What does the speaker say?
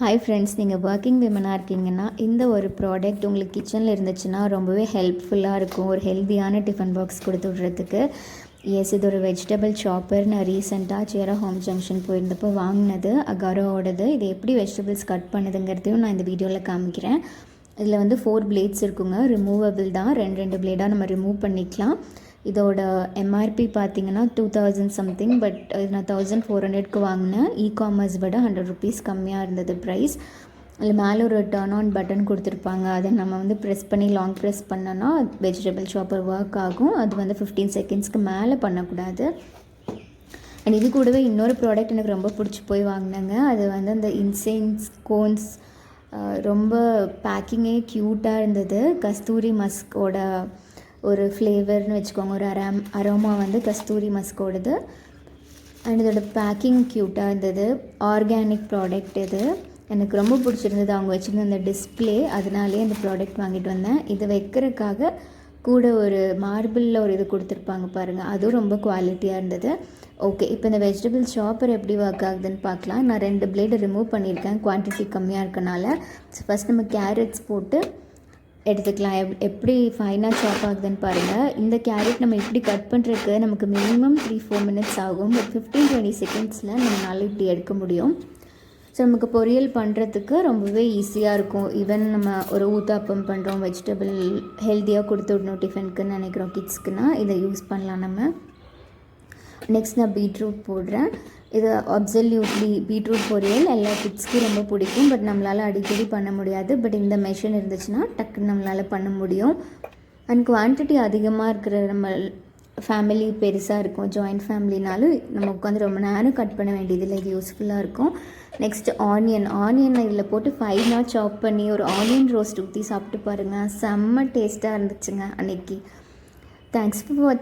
Hi friends, நீங்கள் working விமனாக இருக்கீங்கன்னா இந்த ஒரு ப்ராடக்ட் உங்களுக்கு கிச்சனில் இருந்துச்சுன்னா ரொம்பவே ஹெல்ப்ஃபுல்லாக இருக்கும். ஒரு ஹெல்த்தியான டிஃபன் பாக்ஸ் கொடுத்து விட்றதுக்கு. இது ஒரு வெஜிடபிள் சாப்பர். நான் ரீசெண்டாக சேரா ஹோம் ஜங்ஷன் போயிருந்தப்போ வாங்கினது, அகாரோவோடது. இது எப்படி வெஜிடபிள்ஸ் கட் பண்ணுதுங்கிறதையும் நான் இந்த வீடியோவில் காமிக்கிறேன். இதில் வந்து 4 பிளேட்ஸ் இருக்குங்க. ரிமூவபிள் தான். 2 பிளேடாக நம்ம ரிமூவ் பண்ணிக்கலாம். இதோட எம்ஆர்பி பார்த்தீங்கன்னா 2000 சம்திங், பட் நான் 1400க்கு வாங்கினேன். இ-காமர்ஸ் விட 100 ருபீஸ் கம்மியாக இருந்தது ப்ரைஸ். அதில் மேலே ஒரு டர்ன் ஆன் பட்டன் கொடுத்துருப்பாங்க. அதை நம்ம வந்து ப்ரெஸ் பண்ணி லாங் ப்ரெஸ் பண்ணோன்னா வெஜிடபிள் சாப்பர் ஒர்க் ஆகும். அது வந்து 15 செகண்ட்ஸ்க்கு மேலே பண்ணக்கூடாது. அண்ட் இது கூடவே இன்னொரு ப்ராடக்ட் எனக்கு ரொம்ப பிடிச்சி போய் வாங்கினேங்க. அது வந்து அந்த இன்சென்ஸ் கோன்ஸ். ரொம்ப பேக்கிங்கே க்யூட்டாக இருந்தது. கஸ்தூரி மஸ்கோட ஒரு ஃப்ளேவர்னு வச்சுக்கோங்க. ஒரு அரோமா வந்து கஸ்தூரி மஸ்கோடது. அண்ட் இதோட பேக்கிங் க்யூட்டாக இருந்தது. ஆர்கானிக் ப்ராடக்ட் இது. எனக்கு ரொம்ப பிடிச்சிருந்தது அவங்க வச்சுருந்த அந்த டிஸ்பிளே. அதனாலே இந்த ப்ராடக்ட் வாங்கிட்டு வந்தேன். இது வைக்கிறதுக்காக கூட ஒரு மார்பிளில் ஒரு இது கொடுத்துருப்பாங்க பாருங்கள். அதுவும் ரொம்ப குவாலிட்டியாக இருந்தது. ஓகே, இப்போ இந்த வெஜிடபிள் சாப்பர் எப்படி ஒர்க் ஆகுதுன்னு பார்க்கலாம். நான் 2 பிளேடு ரிமூவ் பண்ணியிருக்கேன், குவான்டிட்டி கம்மியாக இருக்கனால. ஃபஸ்ட் நம்ம கேரட்ஸ் போட்டு எடுத்துக்கலாம். எப்படி ஃபைனாக சாப் ஆகுதுன்னு பாருங்கள். இந்த கேரட் நம்ம இப்படி கட் பண்ணுறதுக்கு நமக்கு மினிமம் 3-4 மினிட்ஸ் ஆகும். பட் 15-20 செகண்ட்ஸில் நம்மளால் இப்படி எடுக்க முடியும். ஸோ நமக்கு பொரியல் பண்ணுறதுக்கு ரொம்பவே ஈஸியாக இருக்கும். ஈவன் நம்ம ஒரு ஊத்தாப்பம் பண்ணுறோம், வெஜிடபிள் ஹெல்த்தியாக கொடுத்து விடணும் டிஃபனுக்குன்னு நினைக்கிறோம் கிட்ஸ்க்குன்னா இதை யூஸ் பண்ணலாம் நம்ம. நெக்ஸ்ட் நான் பீட்ரூட் போடுறேன். இது அப்சல்யூட்லி பீட்ரூட் பொரியல் எல்லா கிட்ஸ்க்கும் ரொம்ப பிடிக்கும். பட் நம்மளால் அடிக்கடி பண்ண முடியாது. பட் இந்த மெஷின் இருந்துச்சுன்னா டக்குன்னு நம்மளால் பண்ண முடியும். அண்ட் குவான்டிட்டி அதிகமாக இருக்கிற நம்ம ஃபேமிலி பெருசாக இருக்கும், ஜாயிண்ட் ஃபேமிலினாலும் நம்ம உட்காந்து ரொம்ப நேரம் கட் பண்ண வேண்டியதில்லை. இது யூஸ்ஃபுல்லாக இருக்கும். நெக்ஸ்ட் ஆனியன் இதில் போட்டு ஃபைனாக சாப் பண்ணி ஒரு ஆனியன் ரோஸ்ட் ஊற்றி சாப்பிட்டு பாருங்கள். செம்ம டேஸ்ட்டாக இருந்துச்சுங்க அன்னைக்கு. தேங்க்ஸ் ஃபார் வாட்சிங்.